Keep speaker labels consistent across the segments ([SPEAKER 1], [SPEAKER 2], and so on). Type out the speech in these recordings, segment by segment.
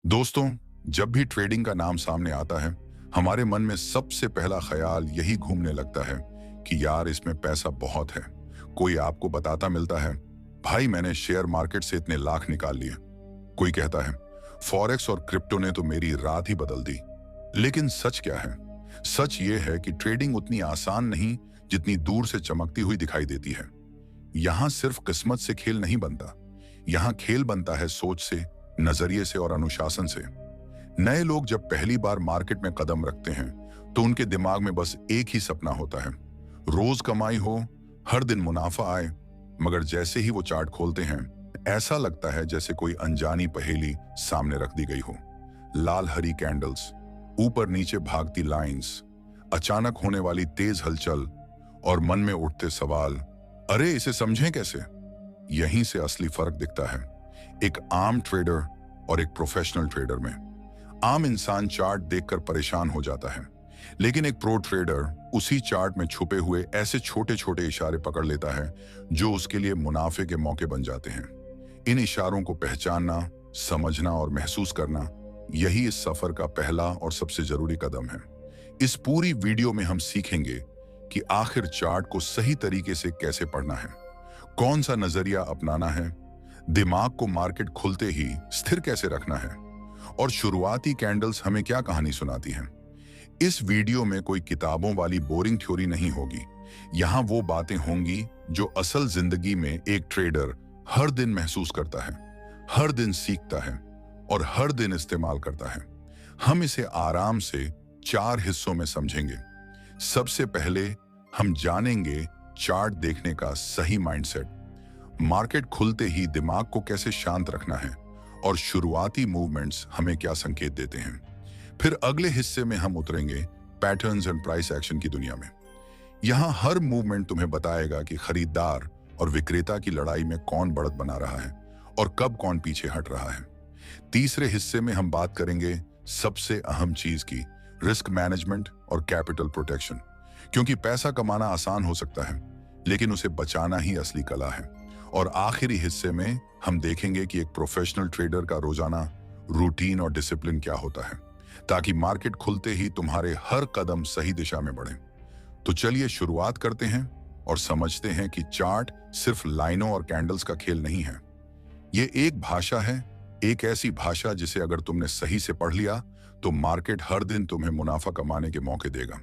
[SPEAKER 1] दोस्तों, जब भी ट्रेडिंग का नाम सामने आता है, हमारे मन में सबसे पहला ख्याल यही घूमने लगता है कि यार इसमें पैसा बहुत है। कोई आपको बताता मिलता है, भाई मैंने शेयर मार्केट से इतने लाख निकाल लिए। कोई कहता है, फॉरेक्स और क्रिप्टो ने तो मेरी रात ही बदल दी। लेकिन सच क्या है? सच ये है कि ट्रेडिंग उतनी आसान नहीं जितनी दूर से चमकती हुई दिखाई देती है। यहाँ सिर्फ किस्मत से खेल नहीं बनता, यहाँ खेल बनता है सोच से, नजरिए से और अनुशासन से। नए लोग जब पहली बार मार्केट में कदम रखते हैं तो उनके दिमाग में बस एक ही सपना होता है, रोज कमाई हो, हर दिन मुनाफा आए। मगर जैसे ही वो चार्ट खोलते हैं, ऐसा लगता है जैसे कोई अनजानी पहेली सामने रख दी गई हो। लाल हरी कैंडल्स, ऊपर नीचे भागती लाइंस, अचानक होने वाली तेज हलचल और मन में उठते सवाल, अरे इसे समझें कैसे? यहीं से असली फर्क दिखता है एक आम ट्रेडर और एक प्रोफेशनल ट्रेडर में। आम इंसान चार्ट देखकर परेशान हो जाता है, लेकिन एक प्रो ट्रेडर उसी चार्ट में छुपे हुए ऐसे छोटे छोटे इशारे पकड़ लेता है जो उसके लिए मुनाफे के मौके बन जाते हैं। इन इशारों को पहचानना, समझना और महसूस करना, यही इस सफर का पहला और सबसे जरूरी कदम है। इस पूरी वीडियो में हम सीखेंगे कि आखिर चार्ट को सही तरीके से कैसे पढ़ना है, कौन सा नजरिया अपनाना है, दिमाग को मार्केट खुलते ही स्थिर कैसे रखना है, और शुरुआती कैंडल्स हमें क्या कहानी सुनाती हैं। इस वीडियो में कोई किताबों वाली बोरिंग थ्योरी नहीं होगी। यहाँ वो बातें होंगी जो असल जिंदगी में एक ट्रेडर हर दिन महसूस करता है, हर दिन सीखता है और हर दिन इस्तेमाल करता है। हम इसे आराम से 4 हिस्सों में समझेंगे। सबसे पहले हम जानेंगे चार्ट देखने का सही माइंडसेट, मार्केट खुलते ही दिमाग को कैसे शांत रखना है और शुरुआती मूवमेंट्स हमें क्या संकेत देते हैं। फिर अगले हिस्से में हम उतरेंगे पैटर्न्स एंड प्राइस एक्शन की दुनिया में। यहाँ हर मूवमेंट तुम्हें बताएगा कि खरीदार और विक्रेता की लड़ाई में कौन बढ़त बना रहा है और कब कौन पीछे हट रहा है। तीसरे हिस्से में हम बात करेंगे सबसे अहम चीज की, रिस्क मैनेजमेंट और कैपिटल प्रोटेक्शन। क्योंकि पैसा कमाना आसान हो सकता है, लेकिन उसे बचाना ही असली कला है। और आखिरी हिस्से में हम देखेंगे कि एक प्रोफेशनल ट्रेडर का रोजाना रूटीन और डिसिप्लिन क्या होता है, ताकि मार्केट खुलते ही तुम्हारे हर कदम सही दिशा में बढ़े। तो चलिए शुरुआत करते हैं और समझते हैं कि चार्ट सिर्फ लाइनों और कैंडल्स का खेल नहीं है। ये एक भाषा है, एक ऐसी भाषा जिसे अगर तुमने सही से पढ़ लिया तो मार्केट हर दिन तुम्हें मुनाफा कमाने के मौके देगा।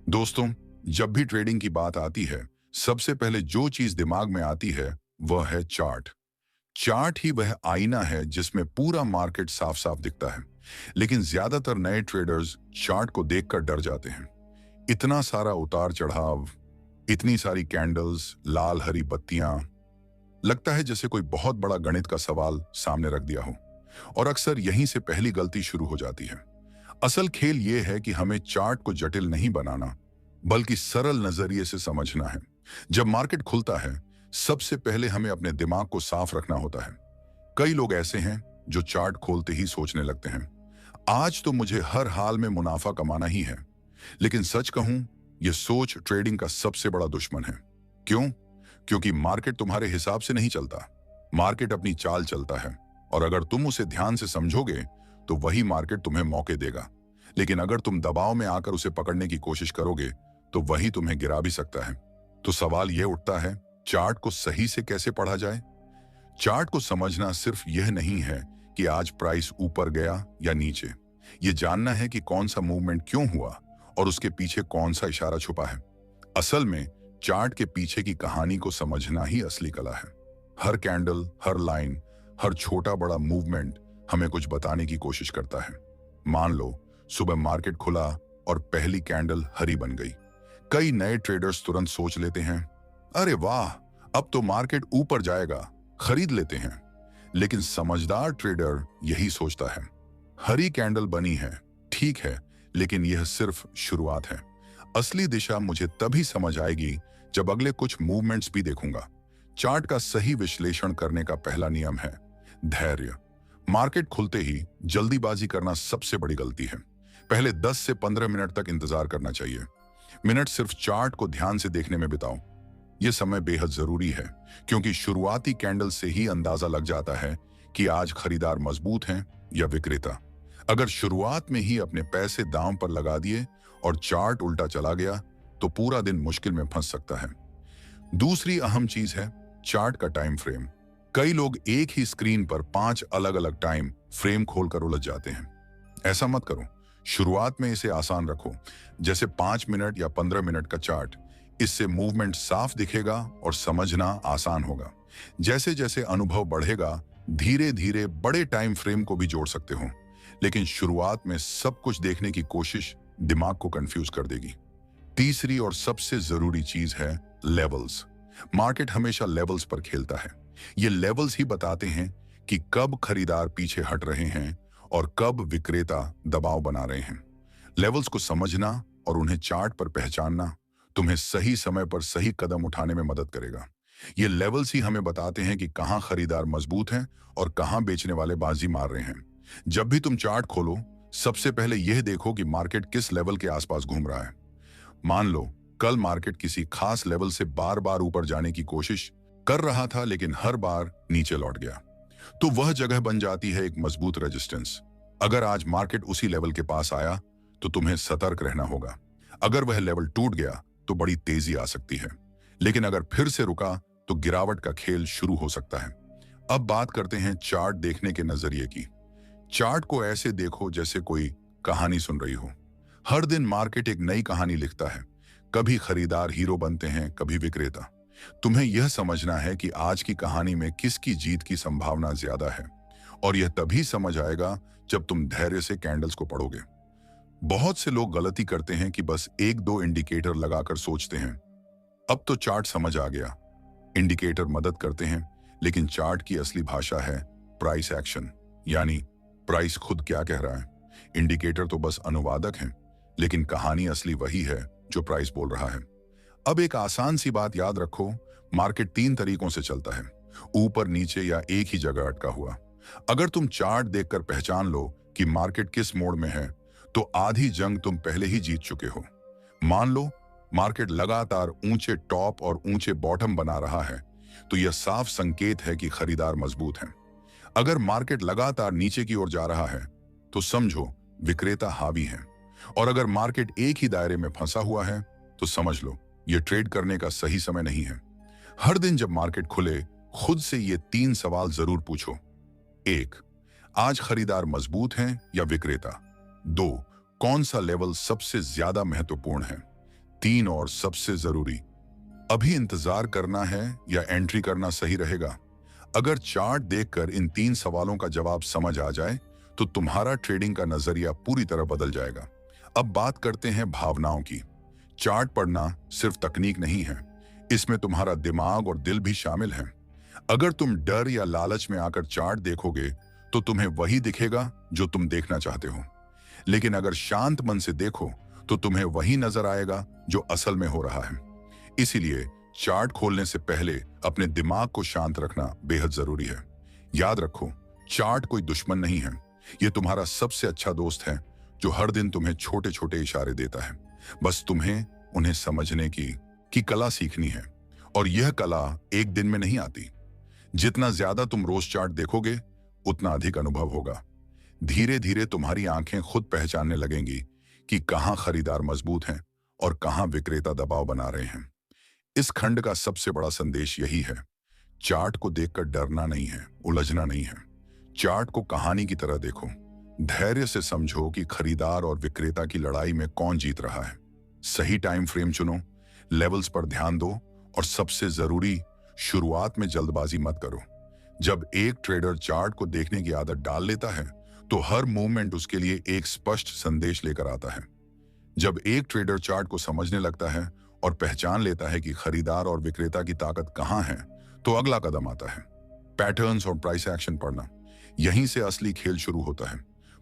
[SPEAKER 1] दोस्तों, जब भी ट्रेडिंग की बात आती है, सबसे पहले जो चीज दिमाग में आती है वह है चार्ट। चार्ट ही वह आईना है जिसमें पूरा मार्केट साफ साफ दिखता है। लेकिन ज्यादातर नए ट्रेडर्स चार्ट को देखकर डर जाते हैं। इतना सारा उतार चढ़ाव, इतनी सारी कैंडल्स, लाल हरी बत्तियां, लगता है जैसे कोई बहुत बड़ा गणित का सवाल सामने रख दिया हो। और अक्सर यहीं से पहली गलती शुरू हो जाती है। असल खेल यह है कि हमें चार्ट को जटिल नहीं बनाना, बल्कि सरल नजरिए से समझना है। जब मार्केट खुलता है, सबसे पहले हमें अपने दिमाग को साफ रखना होता है। कई लोग ऐसे हैं जो चार्ट खोलते ही सोचने लगते हैं, आज तो मुझे हर हाल में मुनाफा कमाना ही है। लेकिन सच कहूं, यह सोच ट्रेडिंग का सबसे बड़ा दुश्मन है। क्यों? क्योंकि मार्केट तुम्हारे हिसाब से नहीं चलता, मार्केट अपनी चाल चलता है। और अगर तुम उसे ध्यान से समझोगे तो वही मार्केट तुम्हें मौके देगा। लेकिन अगर तुम दबाव में आकर उसे पकड़ने की कोशिश करोगे तो वही तुम्हें गिरा भी सकता है। तो सवाल यह उठता है, चार्ट को सही से कैसे पढ़ा जाए? चार्ट को समझना सिर्फ यह नहीं है कि आज प्राइस ऊपर गया या नीचे। यह जानना है कि कौन सा मूवमेंट क्यों हुआ और उसके पीछे कौन सा इशारा छुपा है। असल में चार्ट के पीछे की कहानी को समझना ही असली कला है। हर कैंडल, हर लाइन, हर छोटा बड़ा मूवमेंट हमें कुछ बताने की कोशिश करता है। मान लो सुबह मार्केट खुला और पहली कैंडल हरी बन गई। कई नए ट्रेडर्स तुरंत सोच लेते हैं, अरे वाह, अब तो मार्केट ऊपर जाएगा, खरीद लेते हैं। लेकिन समझदार ट्रेडर यही सोचता है, हरी कैंडल बनी है, ठीक है, लेकिन यह सिर्फ शुरुआत है। असली दिशा मुझे तभी समझ आएगी जब अगले कुछ मूवमेंट्स भी देखूंगा। चार्ट का सही विश्लेषण करने का पहला नियम है धैर्य। मार्केट खुलते ही जल्दीबाजी करना सबसे बड़ी गलती है। पहले 10 से 15 मिनट तक इंतजार करना चाहिए। मिनट सिर्फ चार्ट को ध्यान से देखने में बिताओ। यह समय बेहद जरूरी है, क्योंकि शुरुआती कैंडल से ही अंदाजा लग जाता है कि आज खरीदार मजबूत हैं या विक्रेता? अगर शुरुआत में ही अपने पैसे दांव पर लगा दिए और चार्ट उल्टा चला गया तो पूरा दिन मुश्किल में फंस सकता है। दूसरी अहम चीज है चार्ट का टाइम फ्रेम। कई लोग एक ही स्क्रीन पर 5 अलग अलग टाइम फ्रेम खोलकर उलझ जाते हैं। ऐसा मत करो। शुरुआत में इसे आसान रखो, जैसे 5 मिनट या 15 मिनट का चार्ट। इससे मूवमेंट साफ दिखेगा और समझना आसान होगा। जैसे जैसे अनुभव बढ़ेगा, धीरे धीरे बड़े टाइम फ्रेम को भी जोड़ सकते हो, लेकिन शुरुआत में सब कुछ देखने की कोशिश दिमाग को कंफ्यूज कर देगी। तीसरी और सबसे जरूरी चीज है लेवल्स। मार्केट हमेशा लेवल्स पर खेलता है। ये लेवल्स ही बताते हैं कि कब खरीदार पीछे हट रहे हैं और कब विक्रेता दबाव बना रहे हैं। लेवल्स को समझना और उन्हें चार्ट पर पहचानना तुम्हें सही समय पर सही कदम उठाने में मदद करेगा। ये लेवल्स ही हमें बताते हैं कि कहां खरीदार मजबूत हैं और कहां बेचने वाले बाजी मार रहे हैं। जब भी तुम चार्ट खोलो, सबसे पहले यह देखो कि मार्केट किस लेवल के आसपास घूम रहा है। मान लो कल मार्केट किसी खास लेवल से बार बार ऊपर जाने की कोशिश कर रहा था, लेकिन हर बार नीचे लौट गया, तो वह जगह बन जाती है एक मजबूत रेजिस्टेंस। अगर आज मार्केट उसी लेवल के पास आया तो तुम्हें सतर्क रहना होगा। अगर वह लेवल टूट गया तो बड़ी तेजी आ सकती है, लेकिन अगर फिर से रुका तो गिरावट का खेल शुरू हो सकता है। अब बात करते हैं चार्ट देखने के नजरिए की। चार्ट को ऐसे देखो जैसे कोई कहानी सुन रही हो। हर दिन मार्केट एक नई कहानी लिखता है। कभी खरीदार हीरो बनते हैं, कभी विक्रेता। तुम्हें यह समझना है कि आज की कहानी में किसकी जीत की संभावना ज्यादा है, और यह तभी समझ आएगा जब तुम धैर्य से कैंडल्स को पढ़ोगे। बहुत से लोग गलती करते हैं कि बस एक दो इंडिकेटर लगाकर सोचते हैं अब तो चार्ट समझ आ गया। इंडिकेटर मदद करते हैं, लेकिन चार्ट की असली भाषा है प्राइस एक्शन, यानी प्राइस खुद क्या कह रहा है। इंडिकेटर तो बस अनुवादक हैं, लेकिन कहानी असली वही है जो प्राइस बोल रहा है। अब एक आसान सी बात याद रखो, मार्केट 3 तरीकों से चलता है, ऊपर, नीचे या एक ही जगह अटका हुआ। अगर तुम चार्ट देखकर पहचान लो कि मार्केट किस मोड में है, तो आधी जंग तुम पहले ही जीत चुके हो। मान लो मार्केट लगातार ऊंचे टॉप और ऊंचे बॉटम बना रहा है, तो यह साफ संकेत है कि खरीदार मजबूत हैं। अगर मार्केट लगातार नीचे की ओर जा रहा है तो समझो विक्रेता हावी है, और अगर मार्केट एक ही दायरे में फंसा हुआ है तो समझ लो यह ट्रेड करने का सही समय नहीं है। हर दिन जब मार्केट खुले, खुद से ये 3 सवाल जरूर पूछो। 1, आज खरीदार मजबूत हैं या विक्रेता? 2, कौन सा लेवल सबसे ज्यादा महत्वपूर्ण है? 3 और सबसे जरूरी, अभी इंतजार करना है या एंट्री करना सही रहेगा? अगर चार्ट देखकर इन 3 सवालों का जवाब समझ आ जाए तो तुम्हारा ट्रेडिंग का नजरिया पूरी तरह बदल जाएगा। अब बात करते हैं भावनाओं की। चार्ट पढ़ना सिर्फ तकनीक नहीं है, इसमें तुम्हारा दिमाग और दिल भी शामिल है। अगर तुम डर या लालच में आकर चार्ट देखोगे तो तुम्हें वही दिखेगा जो तुम देखना चाहते हो, लेकिन अगर शांत मन से देखो तो तुम्हें वही नजर आएगा जो असल में हो रहा है। इसीलिए चार्ट खोलने से पहले अपने दिमाग को शांत रखना बेहद जरूरी है। याद रखो, चार्ट कोई दुश्मन नहीं है, यह तुम्हारा सबसे अच्छा दोस्त है जो हर दिन तुम्हें छोटे छोटे इशारे देता है। बस तुम्हें उन्हें समझने की कला सीखनी है, और यह कला एक दिन में नहीं आती। जितना ज्यादा तुम रोज चार्ट देखोगे उतना अधिक अनुभव होगा। धीरे धीरे तुम्हारी आंखें खुद पहचानने लगेंगी कि कहां खरीदार मजबूत हैं और कहां विक्रेता दबाव बना रहे हैं। इस खंड का सबसे बड़ा संदेश यही है, चार्ट को देखकर डरना नहीं है, उलझना नहीं है। चार्ट को कहानी की तरह देखो, धैर्य से समझो कि खरीदार और विक्रेता की लड़ाई में कौन जीत रहा है। सही टाइम फ्रेम चुनो, लेवल्स पर ध्यान दो, और सबसे जरूरी, शुरुआत में जल्दबाजी मत करो। जब एक ट्रेडर चार्ट को देखने की आदत डाल लेता है तो हर मूवमेंट उसके लिए एक स्पष्ट संदेश लेकर आता है। जब एक ट्रेडर चार्ट को समझने लगता है और पहचान लेता है कि खरीदार और विक्रेता की ताकत कहां है, तो अगला कदम आता है पैटर्न्स और प्राइस एक्शन पढ़ना। यहीं से असली खेल शुरू होता है।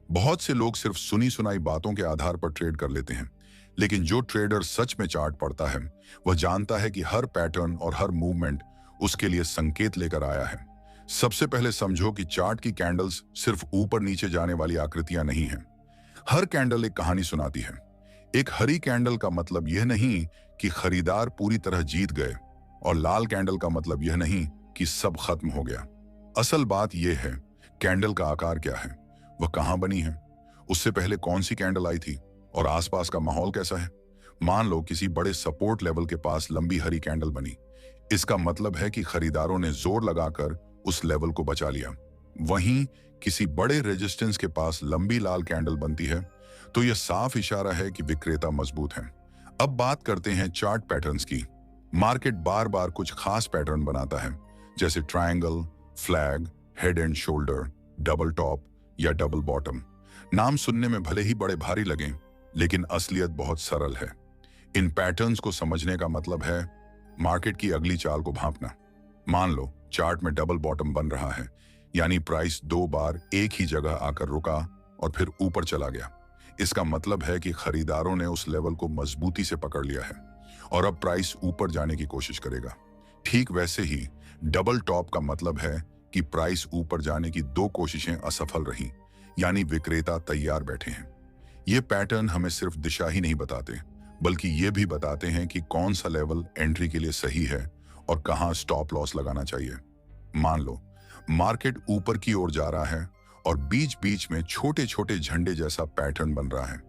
[SPEAKER 1] बहुत से लोग सिर्फ सुनी सुनाई बातों के आधार पर ट्रेड कर लेते हैं, लेकिन जो ट्रेडर सच में चार्ट पढ़ता है वह जानता है कि हर पैटर्न और हर मूवमेंट उसके लिए संकेत लेकर आया है। सबसे पहले समझो कि चार्ट की कैंडल्स सिर्फ ऊपर नीचे जाने वाली आकृतियां नहीं हैं। हर कैंडल एक कहानी सुनाती है। एक हरी कैंडल का मतलब यह नहीं कि खरीदार पूरी तरह जीत गए, और लाल कैंडल का मतलब यह नहीं कि सब खत्म हो गया। असल बात यह है कैंडल का आकार क्या है, वह कहाँ बनी है, उससे पहले कौन सी कैंडल आई थी और आसपास का माहौल कैसा है। मान लो किसी बड़े सपोर्ट लेवल के पास लंबी हरी कैंडल बनी, इसका मतलब है कि खरीदारों ने जोर लगाकर उस लेवल को बचा लिया। वहीं किसी बड़े रेजिस्टेंस के पास लंबी लाल कैंडल बनती है तो यह साफ इशारा है कि विक्रेता मजबूत हैं। अब बात करते हैं चार्ट पैटर्न्स की। मार्केट बार बार कुछ खास पैटर्न बनाता है, जैसे triangle, flag, head and shoulder, double top या डबल बॉटम। नाम सुनने में भले ही बड़े भारी लगें, लेकिन असलियत बहुत सरल है। इन पैटर्न्स को समझने का मतलब है मार्केट की अगली चाल को भांपना। मान लो चार्ट में डबल बॉटम बन रहा है, यानी प्राइस 2 बार एक ही जगह आकर रुका और फिर ऊपर चला गया। इसका मतलब है कि खरीदारों ने उस लेवल को मजबूती से पकड़ लिया है और अब प्राइस ऊपर जाने की कोशिश करेगा। ठीक वैसे ही डबल टॉप का मतलब है कि प्राइस ऊपर जाने की 2 कोशिशें असफल रहीं, यानी विक्रेता तैयार बैठे हैं। ये पैटर्न हमें सिर्फ दिशा ही नहीं बताते, बल्कि ये भी बताते हैं कि कौन सा लेवल एंट्री के लिए सही है और कहां स्टॉप लॉस लगाना चाहिए। मान लो मार्केट ऊपर की ओर जा रहा है और बीच बीच में छोटे छोटे झंडे जैसा पैटर्न बन रहा है।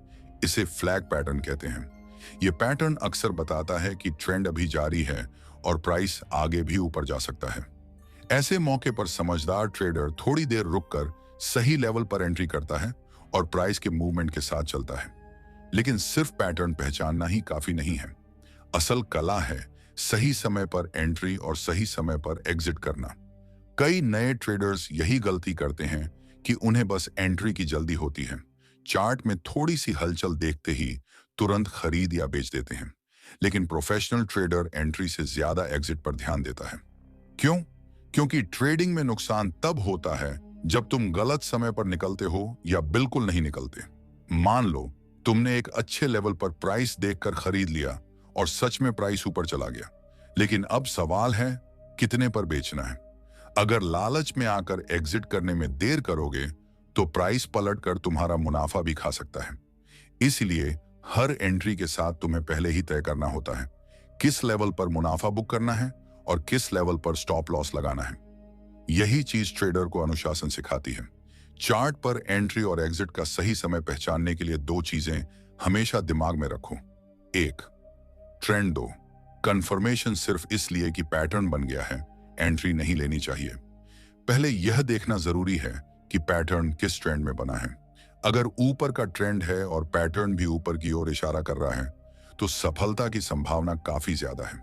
[SPEAKER 1] इसे फ्लैग पैटर्न कहते हैं। यह पैटर्न अक्सर बताता है कि ट्रेंड अभी जारी है और प्राइस आगे भी ऊपर जा सकता है। ऐसे मौके पर समझदार ट्रेडर थोड़ी देर रुककर सही लेवल पर एंट्री करता है और प्राइस के मूवमेंट के साथ चलता है। लेकिन सिर्फ पैटर्न पहचानना ही काफी नहीं है। असल कला है सही समय पर एंट्री और सही समय पर एग्जिट करना। कई नए ट्रेडर्स यही गलती करते हैं कि उन्हें बस एंट्री की जल्दी होती है। चार्ट में थोड़ी सी हलचल देखते ही तुरंत खरीद या बेच देते हैं। लेकिन प्रोफेशनल ट्रेडर एंट्री से ज्यादा एग्जिट पर ध्यान देता है। क्यों? क्योंकि ट्रेडिंग में नुकसान तब होता है जब तुम गलत समय पर निकलते हो या बिल्कुल नहीं निकलते। मान लो तुमने एक अच्छे लेवल पर प्राइस देखकर खरीद लिया और सच में प्राइस ऊपर चला गया, लेकिन अब सवाल है कितने पर बेचना है। अगर लालच में आकर एग्जिट करने में देर करोगे तो प्राइस पलटकर तुम्हारा मुनाफा भी खा सकता है। इसलिए हर एंट्री के साथ तुम्हें पहले ही तय करना होता है किस लेवल पर मुनाफा बुक करना है और किस लेवल पर स्टॉप लॉस लगाना है। यही चीज ट्रेडर को अनुशासन सिखाती है। चार्ट पर एंट्री और एग्जिट का सही समय पहचानने के लिए 2 चीजें हमेशा दिमाग में रखो। 1, ट्रेंड 2, कंफर्मेशन सिर्फ इसलिए कि पैटर्न बन गया है, एंट्री नहीं लेनी चाहिए। पहले यह देखना जरूरी है कि पैटर्न किस ट्रेंड में बना है। अगर ऊपर का ट्रेंड है और पैटर्न भी ऊपर की ओर इशारा कर रहा है तो सफलता की संभावना काफी ज्यादा है।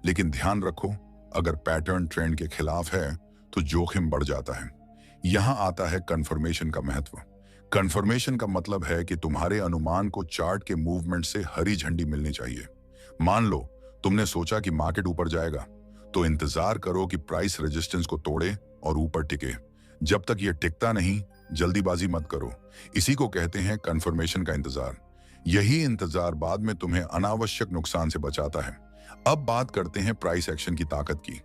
[SPEAKER 1] लेकिन ध्यान रखो, अगर पैटर्न ट्रेंड के खिलाफ है तो जोखिम बढ़ जाता है। यहां आता है कंफर्मेशन का महत्व। कंफर्मेशन का मतलब है कि तुम्हारे अनुमान को चार्ट के मूवमेंट से हरी झंडी मिलनी चाहिए। मान लो तुमने सोचा कि मार्केट ऊपर जाएगा, तो इंतजार करो कि प्राइस रेजिस्टेंस को तोड़े और ऊपर टिके। जब तक यह टिकता नहीं, जल्दीबाजी मत करो। इसी को कहते हैं कंफर्मेशन का इंतजार। यही इंतजार बाद में तुम्हें अनावश्यक नुकसान से बचाता है। अब बात करते हैं प्राइस एक्शन की ताकत की।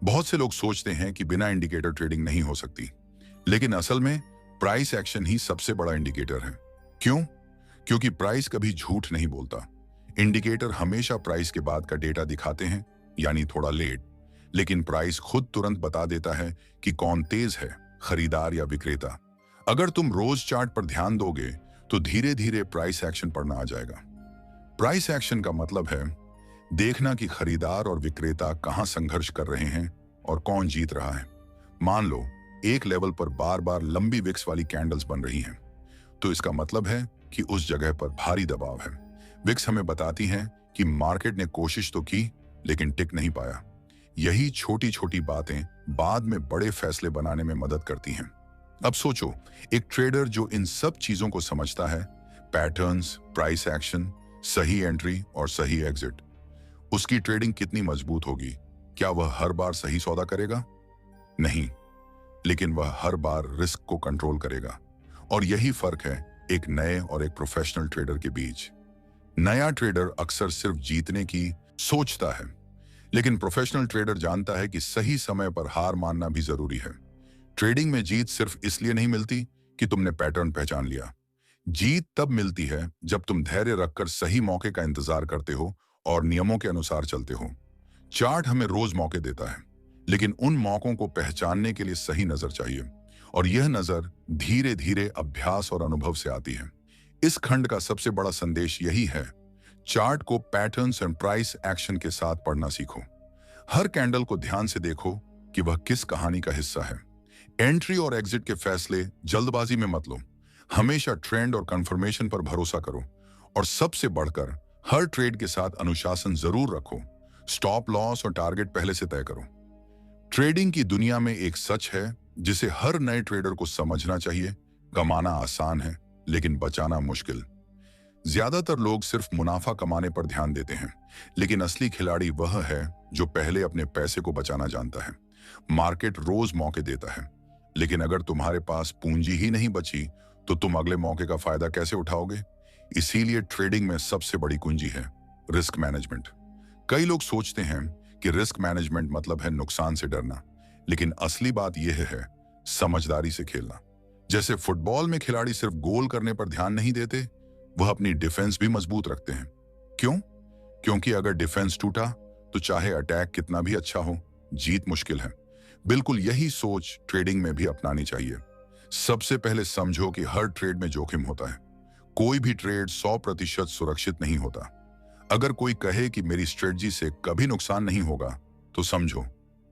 [SPEAKER 1] बहुत से लोग सोचते हैं कि बिना इंडिकेटर ट्रेडिंग नहीं हो सकती, लेकिन असल में प्राइस एक्शन ही सबसे बड़ा इंडिकेटर है। क्यों? क्योंकि प्राइस कभी झूठ नहीं बोलता। इंडिकेटर हमेशा प्राइस के बाद का डेटा दिखाते हैं, यानी थोड़ा लेट, लेकिन प्राइस खुद तुरंत बता देता है कि कौन तेज है, खरीदार या विक्रेता। अगर तुम रोज चार्ट पर ध्यान दोगे तो धीरे धीरे प्राइस एक्शन पढ़ना आ जाएगा। प्राइस एक्शन का मतलब है देखना कि खरीदार और विक्रेता कहां संघर्ष कर रहे हैं और कौन जीत रहा है। मान लो एक लेवल पर बार बार लंबी विक्स वाली कैंडल्स बन रही हैं, तो इसका मतलब है कि उस जगह पर भारी दबाव है। विक्स हमें बताती हैं कि मार्केट ने कोशिश तो की लेकिन टिक नहीं पाया। यही छोटी छोटी बातें बाद में बड़े फैसले बनाने में मदद करती हैं। अब सोचो, एक ट्रेडर जो इन सब चीजों को समझता है, पैटर्न्स, प्राइस एक्शन, सही एंट्री और सही एग्जिट, उसकी ट्रेडिंग कितनी मजबूत होगी। क्या वह हर बार सही सौदा करेगा? नहीं, लेकिन वह हर बार रिस्क को कंट्रोल करेगा। और यही फर्क है एक नए और एक प्रोफेशनल ट्रेडर के बीच। नया ट्रेडर अक्सर सिर्फ जीतने की सोचता है, लेकिन प्रोफेशनल ट्रेडर जानता है कि सही समय पर हार मानना भी जरूरी है। ट्रेडिंग में जीत सिर्फ इसलिए नहीं मिलती कि तुमने पैटर्न पहचान लिया। जीत तब मिलती है जब तुम धैर्य रखकर सही मौके का इंतजार करते हो और नियमों के अनुसार चलते हो। चार्ट हमें रोज मौके देता है, लेकिन उन मौकों को पहचानने के लिए सही नजर चाहिए। और यह नजर धीरे धीरे अभ्यास और अनुभव से आती है। इस खंड का सबसे बड़ा संदेश यही है, चार्ट को पैटर्न्स एंड प्राइस एक्शन के साथ पढ़ना सीखो। हर कैंडल को ध्यान से देखो कि वह किस कहानी का हिस्सा है। एंट्री और एग्जिट के फैसले जल्दबाजी में मत लो। हमेशा ट्रेंड और कंफर्मेशन पर भरोसा करो और सबसे बढ़कर हर ट्रेड के साथ अनुशासन जरूर रखो। स्टॉप लॉस और टारगेट पहले से तय करो। ट्रेडिंग की दुनिया में एक सच है जिसे हर नए ट्रेडर को समझना चाहिए। कमाना आसान है लेकिन बचाना मुश्किल। ज्यादातर लोग सिर्फ मुनाफा कमाने पर ध्यान देते हैं, लेकिन असली खिलाड़ी वह है जो पहले अपने पैसे को बचाना जानता है। मार्केट रोज मौके देता है, लेकिन अगर तुम्हारे पास पूंजी ही नहीं बची तो तुम अगले मौके का फायदा कैसे उठाओगे? इसीलिए ट्रेडिंग में सबसे बड़ी कुंजी है रिस्क मैनेजमेंट। कई लोग सोचते हैं कि रिस्क मैनेजमेंट मतलब है नुकसान से डरना, लेकिन असली बात यह है समझदारी से खेलना। जैसे फुटबॉल में खिलाड़ी सिर्फ गोल करने पर ध्यान नहीं देते, वह अपनी डिफेंस भी मजबूत रखते हैं। क्यों? क्योंकि अगर डिफेंस टूटा तो चाहे अटैक कितना भी अच्छा हो, जीत मुश्किल है। बिल्कुल यही सोच ट्रेडिंग में भी अपनानी चाहिए। सबसे पहले समझो कि हर ट्रेड में जोखिम होता है। कोई भी ट्रेड 100% सुरक्षित नहीं होता। अगर कोई कहे कि मेरी स्ट्रेटजी से कभी नुकसान नहीं होगा, तो समझो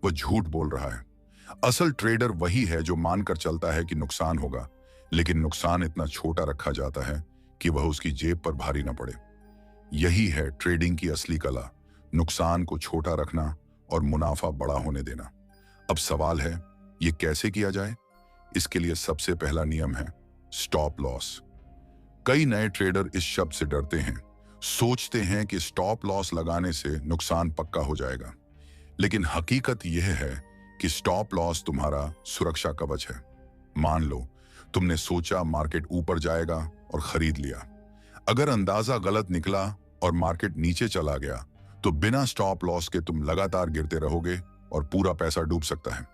[SPEAKER 1] वह झूठ बोल रहा है। असल ट्रेडर वही है जो मानकर चलता है कि नुकसान होगा, लेकिन नुकसान इतना छोटा रखा जाता है कि वह उसकी जेब पर भारी न पड़े। यही है ट्रेडिंग की असली कला, नुकसान को छोटा रखना और मुनाफा बड़ा होने देना। अब सवाल है, ये कैसे किया जाए? इसके लिए सबसे पहला नियम है स्टॉप लॉस। कई नए ट्रेडर इस शब्द से डरते हैं, सोचते हैं कि स्टॉप लॉस लगाने से नुकसान पक्का हो जाएगा। लेकिन हकीकत यह है कि स्टॉप लॉस तुम्हारा सुरक्षा कवच है। मान लो तुमने सोचा मार्केट ऊपर जाएगा और खरीद लिया। अगर अंदाजा गलत निकला और मार्केट नीचे चला गया, तो बिना स्टॉप लॉस के तुम लगातार गिरते रहोगे और पूरा पैसा डूब सकता है।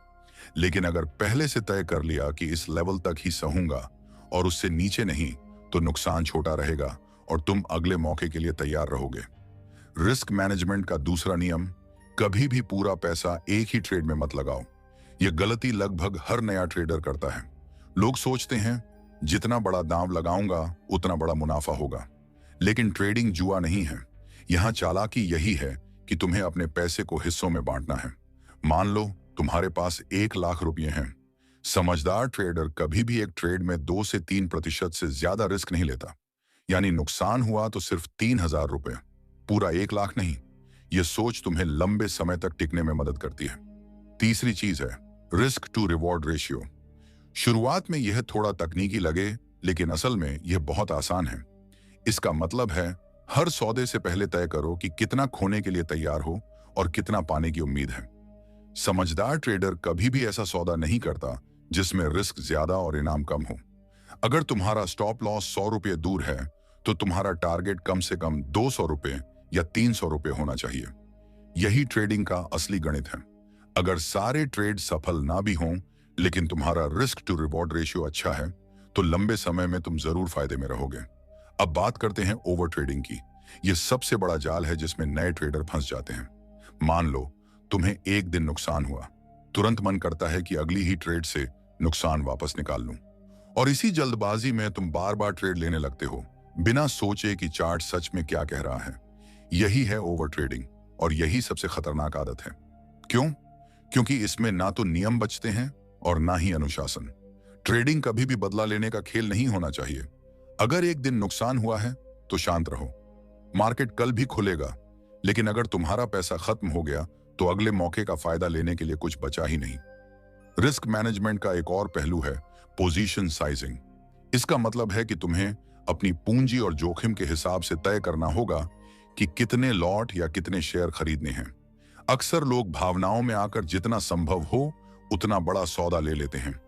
[SPEAKER 1] लेकिन अगर पहले से तय कर लिया कि इस लेवल तक ही सहूंगा और उससे नीचे नहीं, तो नुकसान छोटा रहेगा और तुम अगले मौके के लिए तैयार रहोगे। रिस्क मैनेजमेंट का दूसरा नियम, कभी भी पूरा पैसा एक ही ट्रेड में मत लगाओ। यह गलती लगभग हर नया ट्रेडर करता है। लोग सोचते हैं जितना बड़ा दांव लगाऊंगा उतना बड़ा मुनाफा होगा, लेकिन ट्रेडिंग जुआ नहीं है। यहां चालाकी यही है कि तुम्हें अपने पैसे को हिस्सों में बांटना है। मान लो तुम्हारे पास 1 लाख रुपए हैं। समझदार ट्रेडर कभी भी एक ट्रेड में 2 से 3% से ज्यादा रिस्क नहीं लेता। यानी नुकसान हुआ तो सिर्फ 3,000 रुपए, पूरा 1 लाख नहीं। यह सोच तुम्हें लंबे समय तक टिकने में मदद करती है। तीसरी चीज है रिस्क टू रिवॉर्ड रेशियो। शुरुआत में यह थोड़ा तकनीकी लगे, लेकिन असल में यह बहुत आसान है। इसका मतलब है हर सौदे से पहले तय करो कि कितना खोने के लिए तैयार हो और कितना पाने की उम्मीद है। समझदार ट्रेडर कभी भी ऐसा सौदा नहीं करता जिसमें रिस्क ज्यादा और इनाम कम हो। अगर तुम्हारा स्टॉप लॉस 100 रुपये दूर है, तो तुम्हारा टारगेट कम से कम 200 रुपये या 300 रुपये होना चाहिए। यही ट्रेडिंग का असली गणित है। अगर सारे ट्रेड सफल ना भी हों, लेकिन तुम्हारा रिस्क टू रिवॉर्ड रेशियो अच्छा है, तो लंबे समय में तुम जरूर फायदे में रहोगे। अब बात करते हैं ओवर ट्रेडिंग की। यह सबसे बड़ा जाल है जिसमें नए ट्रेडर फंस जाते हैं। मान लो तुम्हें एक दिन नुकसान हुआ, तुरंत मन करता है कि अगली ही ट्रेड से नुकसान वापस निकाल लूं, और इसी जल्दबाजी में तुम बार बार ट्रेड लेने लगते हो, बिना सोचे कि चार्ट सच में क्या कह रहा है। यही है ओवर ट्रेडिंग, और यही सबसे खतरनाक आदत है। क्यों? क्योंकि इसमें ना तो नियम बचते हैं और ना ही अनुशासन। ट्रेडिंग कभी भी बदला लेने का खेल नहीं होना चाहिए। अगर एक दिन नुकसान हुआ है तो शांत रहो, मार्केट कल भी खुलेगा। लेकिन अगर तुम्हारा पैसा खत्म हो गया तो अगले मौके का फायदा लेने के लिए कुछ बचा ही नहीं। रिस्क मैनेजमेंट का एक और पहलू है पोजीशन साइजिंग। इसका मतलब है कि तुम्हें अपनी पूंजी और जोखिम के हिसाब से तय करना होगा कि कितने लॉट या कितने शेयर खरीदने हैं। अक्सर लोग भावनाओं में आकर जितना संभव हो उतना बड़ा सौदा ले लेते हैं,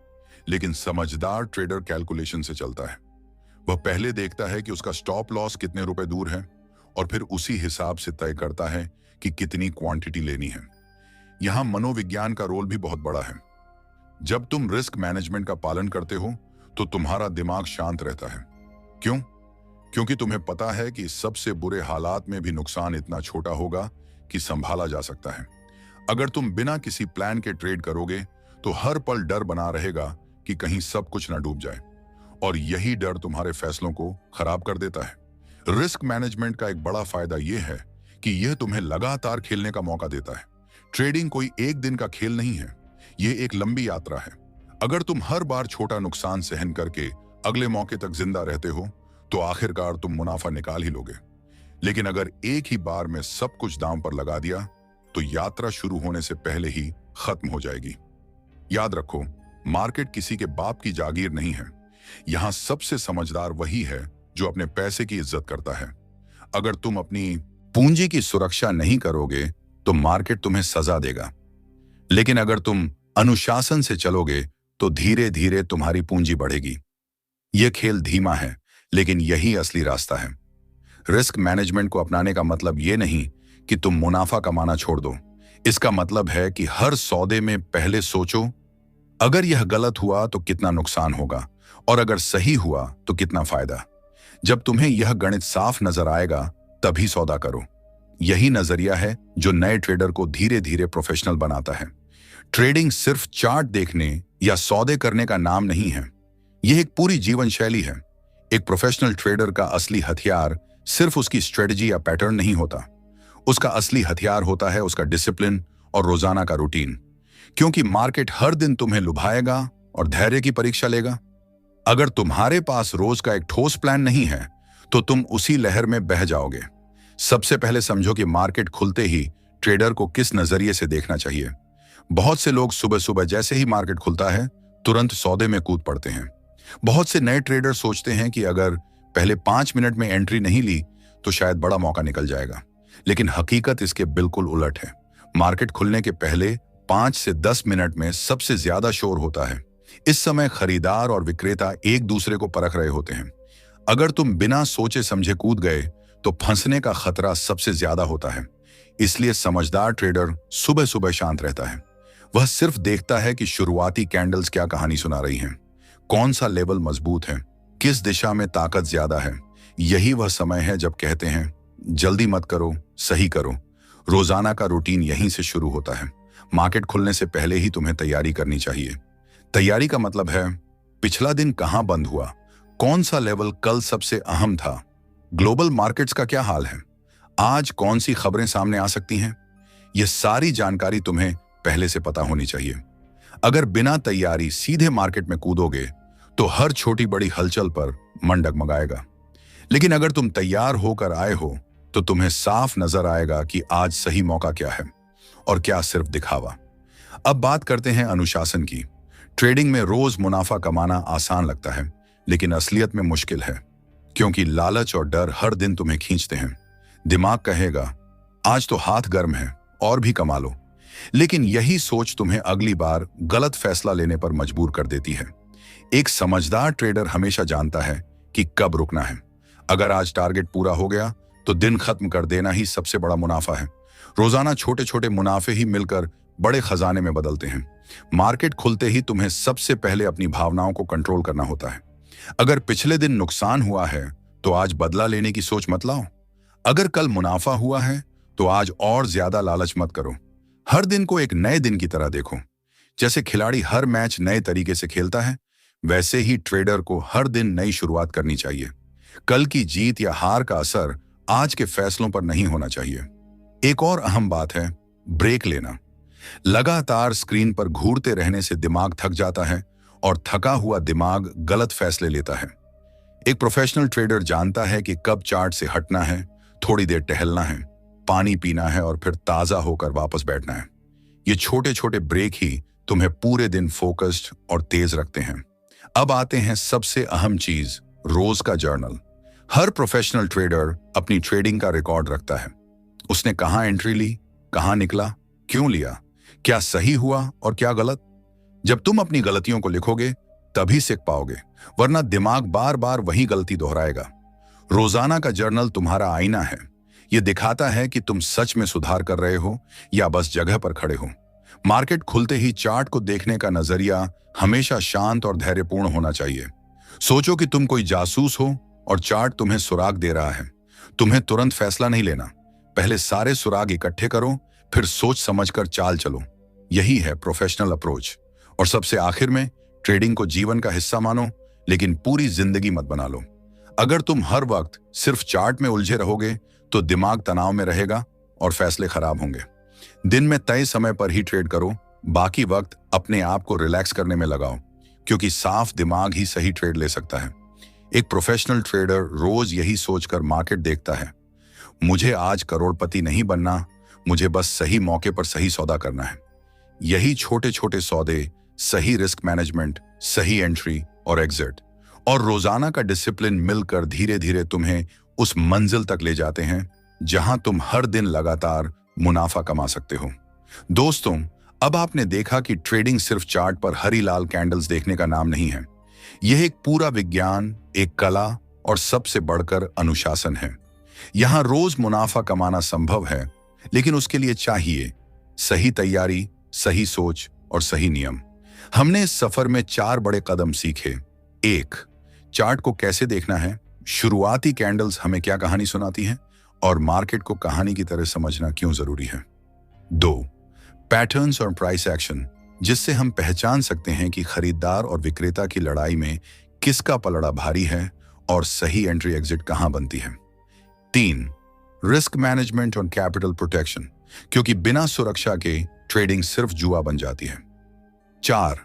[SPEAKER 1] लेकिन समझदार ट्रेडर कैलकुलेशन से चलता है। वह पहले देखता है कि उसका स्टॉप लॉस कितने रुपए दूर है और फिर उसी हिसाब से तय करता है कि कितनी क्वांटिटी लेनी है। यहां मनोविज्ञान का रोल भी बहुत बड़ा है। जब तुम रिस्क मैनेजमेंट का पालन करते हो तो तुम्हारा दिमाग शांत रहता है। क्यों? क्योंकि तुम्हें पता है कि सबसे बुरे हालात में भी नुकसान इतना छोटा होगा कि संभाला जा सकता है। अगर तुम बिना किसी प्लान के ट्रेड करोगे तो हर पल डर बना रहेगा कि कहीं सब कुछ ना डूब जाए, और यही डर तुम्हारे फैसलों को खराब कर देता है। रिस्क मैनेजमेंट का एक बड़ा फायदा यह है कि यह तुम्हें लगातार खेलने का मौका देता है। ट्रेडिंग कोई एक दिन का खेल नहीं है, यह एक लंबी यात्रा है। अगर तुम हर बार छोटा नुकसान सहन करके अगले मौके तक जिंदा रहते हो, तो आखिरकार तुम मुनाफा निकाल ही लोगे। लेकिन अगर एक ही बार में सब कुछ दांव पर लगा दिया, तो यात्रा शुरू होने से पहले ही खत्म हो जाएगी। याद रखो, मार्केट किसी के बाप की जागीर नहीं है। यहां सबसे समझदार वही है जो अपने पैसे की इज्जत करता है। अगर तुम अपनी पूंजी की सुरक्षा नहीं करोगे, तो मार्केट तुम्हें सजा देगा। लेकिन अगर तुम अनुशासन से चलोगे, तो धीरे धीरे तुम्हारी पूंजी बढ़ेगी। यह खेल धीमा है, लेकिन यही असली रास्ता है। रिस्क मैनेजमेंट को अपनाने का मतलब यह नहीं कि तुम मुनाफा कमाना छोड़ दो। इसका मतलब है कि हर सौदे में पहले सोचो, अगर यह गलत हुआ तो कितना नुकसान होगा, और अगर सही हुआ तो कितना फायदा। जब तुम्हें यह गणित साफ नजर आएगा, तभी सौदा करो। यही नजरिया है जो नए ट्रेडर को धीरे धीरे प्रोफेशनल बनाता है। ट्रेडिंग सिर्फ चार्ट देखने या सौदे करने का नाम नहीं है, यह एक पूरी जीवन शैली है। एक प्रोफेशनल ट्रेडर का असली हथियार सिर्फ उसकी स्ट्रेटजी या पैटर्न नहीं होता, उसका असली हथियार होता है उसका डिसिप्लिन और रोजाना का रूटीन। क्योंकि मार्केट हर दिन तुम्हें लुभाएगा और धैर्य की परीक्षा लेगा। अगर तुम्हारे पास रोज का एक ठोस प्लान नहीं है, तो तुम उसी लहर में बह जाओगे। सबसे पहले समझो कि मार्केट खुलते ही ट्रेडर को किस नजरिए से देखना चाहिए। बहुत से लोग सुबह सुबह जैसे ही मार्केट खुलता है, तुरंत सौदे में कूद पड़ते हैं। बहुत से नए ट्रेडर सोचते हैं कि अगर पहले 5 मिनट में एंट्री नहीं ली, तो शायद बड़ा मौका निकल जाएगा। लेकिन हकीकत इसके बिल्कुल उलट है। मार्केट खुलने के पहले 5 से 10 मिनट में सबसे ज्यादा शोर होता है। इस समय खरीदार और विक्रेता एक दूसरे को परख रहे होते हैं। अगर तुम बिना सोचे समझे कूद गए, तो फंसने का खतरा सबसे ज्यादा होता है। इसलिए समझदार ट्रेडर सुबह सुबह शांत रहता है। वह सिर्फ देखता है कि शुरुआती कैंडल्स क्या कहानी सुना रही हैं, कौन सा लेवल मजबूत है, किस दिशा में ताकत ज्यादा है। यही वह समय है जब कहते हैं, जल्दी मत करो, सही करो। रोजाना का रूटीन यहीं से शुरू होता है। मार्केट खुलने से पहले ही तुम्हें तैयारी करनी चाहिए। तैयारी का मतलब है, पिछला दिन कहां बंद हुआ, कौन सा लेवल कल सबसे अहम था, ग्लोबल मार्केट्स का क्या हाल है, आज कौन सी खबरें सामने आ सकती हैं। यह सारी जानकारी तुम्हें पहले से पता होनी चाहिए। अगर बिना तैयारी सीधे मार्केट में कूदोगे, तो हर छोटी बड़ी हलचल पर मन डगमगाएगा। लेकिन अगर तुम तैयार होकर आए हो, तो तुम्हें साफ नजर आएगा कि आज सही मौका क्या है और क्या सिर्फ दिखावा। अब बात करते हैं अनुशासन की। ट्रेडिंग में रोज मुनाफा कमाना आसान लगता है, लेकिन असलियत में मुश्किल है। क्योंकि लालच और डर हर दिन तुम्हें खींचते हैं। दिमाग कहेगा, आज तो हाथ गर्म है और भी कमा लो। लेकिन यही सोच तुम्हें अगली बार गलत फैसला लेने पर मजबूर कर देती है। एक समझदार ट्रेडर हमेशा जानता है कि कब रुकना है। अगर आज टारगेट पूरा हो गया, तो दिन खत्म कर देना ही सबसे बड़ा मुनाफा है। रोजाना छोटे छोटे मुनाफे ही मिलकर बड़े खजाने में बदलते हैं। मार्केट खुलते ही तुम्हें सबसे पहले अपनी भावनाओं को कंट्रोल करना होता है। अगर पिछले दिन नुकसान हुआ है, तो आज बदला लेने की सोच मत लाओ। अगर कल मुनाफा हुआ है, तो आज और ज्यादा लालच मत करो। हर दिन को एक नए दिन की तरह देखो। जैसे खिलाड़ी हर मैच नए तरीके से खेलता है, वैसे ही ट्रेडर को हर दिन नई शुरुआत करनी चाहिए। कल की जीत या हार का असर आज के फैसलों पर नहीं होना चाहिए। एक और अहम बात है ब्रेक लेना। लगातार स्क्रीन पर घूरते रहने से दिमाग थक जाता है, और थका हुआ दिमाग गलत फैसले लेता है। एक प्रोफेशनल ट्रेडर जानता है कि कब चार्ट से हटना है, थोड़ी देर टहलना है, पानी पीना है और फिर ताजा होकर वापस बैठना है। ये छोटे छोटे ब्रेक ही तुम्हें पूरे दिन फोकस्ड और तेज रखते हैं। अब आते हैं सबसे अहम चीज, रोज का जर्नल। हर प्रोफेशनल ट्रेडर अपनी ट्रेडिंग का रिकॉर्ड रखता है। उसने कहां एंट्री ली, कहां निकला, क्यों लिया, क्या सही हुआ और क्या गलत। जब तुम अपनी गलतियों को लिखोगे, तभी सीख पाओगे, वरना दिमाग बार बार वही गलती दोहराएगा। रोजाना का जर्नल तुम्हारा आईना है। यह दिखाता है कि तुम सच में सुधार कर रहे हो या बस जगह पर खड़े हो। मार्केट खुलते ही चार्ट को देखने का नजरिया हमेशा शांत और धैर्यपूर्ण होना चाहिए। सोचो कि तुम कोई जासूस हो और चार्ट तुम्हें सुराग दे रहा है। तुम्हें तुरंत फैसला नहीं लेना। पहले सारे सुराग इकट्ठे करो, फिर सोच समझकर चाल चलो। यही है प्रोफेशनल अप्रोच। और सबसे आखिर में, ट्रेडिंग को जीवन का हिस्सा मानो, लेकिन पूरी जिंदगी मत बना लो। अगर तुम हर वक्त सिर्फ चार्ट में उलझे रहोगे तो दिमाग तनाव में रहेगा और फैसले खराब होंगे। दिन में तय समय पर ही ट्रेड करो, बाकी वक्त अपने आप को रिलैक्स करने में लगाओ, क्योंकि साफ दिमाग ही सही ट्रेड ले सकता है। एक प्रोफेशनल ट्रेडर रोज यही सोचकर मार्केट देखता है, मुझे आज करोड़पति नहीं बनना, मुझे बस सही मौके पर सही सौदा करना है। यही छोटे छोटे सौदे, सही रिस्क मैनेजमेंट, सही एंट्री और एग्जिट और रोजाना का डिसिप्लिन मिलकर धीरे धीरे तुम्हें उस मंजिल तक ले जाते हैं जहां तुम हर दिन लगातार मुनाफा कमा सकते हो। दोस्तों, अब आपने देखा कि ट्रेडिंग सिर्फ चार्ट पर हरी लाल कैंडल्स देखने का नाम नहीं है। यह एक पूरा विज्ञान, एक कला और सबसे बढ़कर अनुशासन है। यहां रोज मुनाफा कमाना संभव है, लेकिन उसके लिए चाहिए सही तैयारी, सही सोच और सही नियम। हमने इस सफर में 4 बड़े कदम सीखे। 1. चार्ट को कैसे देखना है, शुरुआती कैंडल्स हमें क्या कहानी सुनाती हैं और मार्केट को कहानी की तरह समझना क्यों जरूरी है। 2. पैटर्न्स और प्राइस एक्शन, जिससे हम पहचान सकते हैं कि खरीदार और विक्रेता की लड़ाई में किसका पलड़ा भारी है और सही एंट्री एग्जिट कहां बनती है। 3. रिस्क मैनेजमेंट और कैपिटल प्रोटेक्शन, क्योंकि बिना सुरक्षा के ट्रेडिंग सिर्फ जुआ बन जाती है। 4.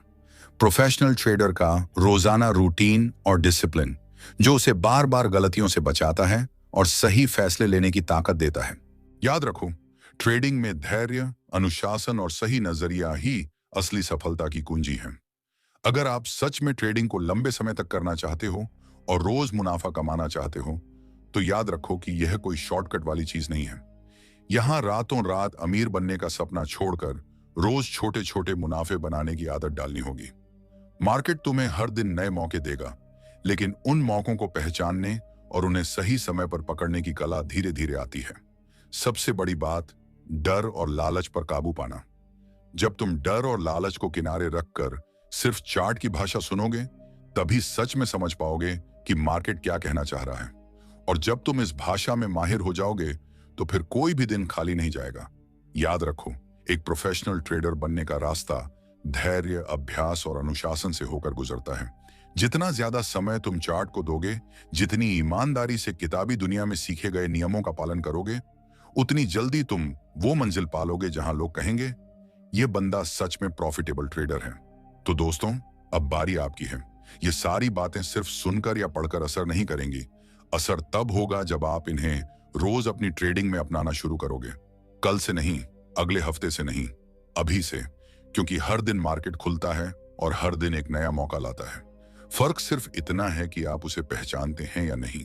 [SPEAKER 1] प्रोफेशनल ट्रेडर का रोजाना रूटीन और डिसिप्लिन, जो उसे बार बार गलतियों से बचाता है और सही फैसले लेने की ताकत देता है। याद रखो, ट्रेडिंग में धैर्य, अनुशासन और सही नजरिया ही असली सफलता की कुंजी है। अगर आप सच में ट्रेडिंग को लंबे समय तक करना चाहते हो और रोज मुनाफा कमाना चाहते हो, तो याद रखो कि यह कोई शॉर्टकट वाली चीज नहीं है। यहां रातों रात अमीर बनने का सपना छोड़कर रोज छोटे छोटे मुनाफे बनाने की आदत डालनी होगी। मार्केट तुम्हें हर दिन नए मौके देगा, लेकिन उन मौकों को पहचानने और उन्हें सही समय पर पकड़ने की कला धीरे धीरे आती है। सबसे बड़ी बात, डर और लालच पर काबू पाना। जब तुम डर और लालच को किनारे रखकर सिर्फ चार्ट की भाषा सुनोगे, तभी सच में समझ पाओगे कि मार्केट क्या कहना चाह रहा है। और जब तुम इस भाषा में माहिर हो जाओगे, तो फिर कोई भी दिन खाली नहीं जाएगा। याद रखो, एक प्रोफेशनल ट्रेडर बनने का रास्ता धैर्य, अभ्यास और अनुशासन से होकर गुजरता है। जितना ज्यादा समय तुम चार्ट को दोगे, जितनी ईमानदारी से किताबी दुनिया में सीखे गए नियमों का पालन करोगे, उतनी जल्दी तुम वो मंजिल पालोगे जहां लोग कहेंगे, ये बंदा सच में प्रॉफिटेबल ट्रेडर है। तो दोस्तों, अब बारी आपकी है। ये सारी बातें सिर्फ सुनकर या पढ़कर असर नहीं करेंगी। असर तब होगा जब आप इन्हें रोज अपनी ट्रेडिंग में अपनाना शुरू करोगे। कल से नहीं, अगले हफ्ते से नहीं, अभी से, क्योंकि हर दिन मार्केट खुलता है और हर दिन एक नया मौका लाता है। फर्क सिर्फ इतना है कि आप उसे पहचानते हैं या नहीं।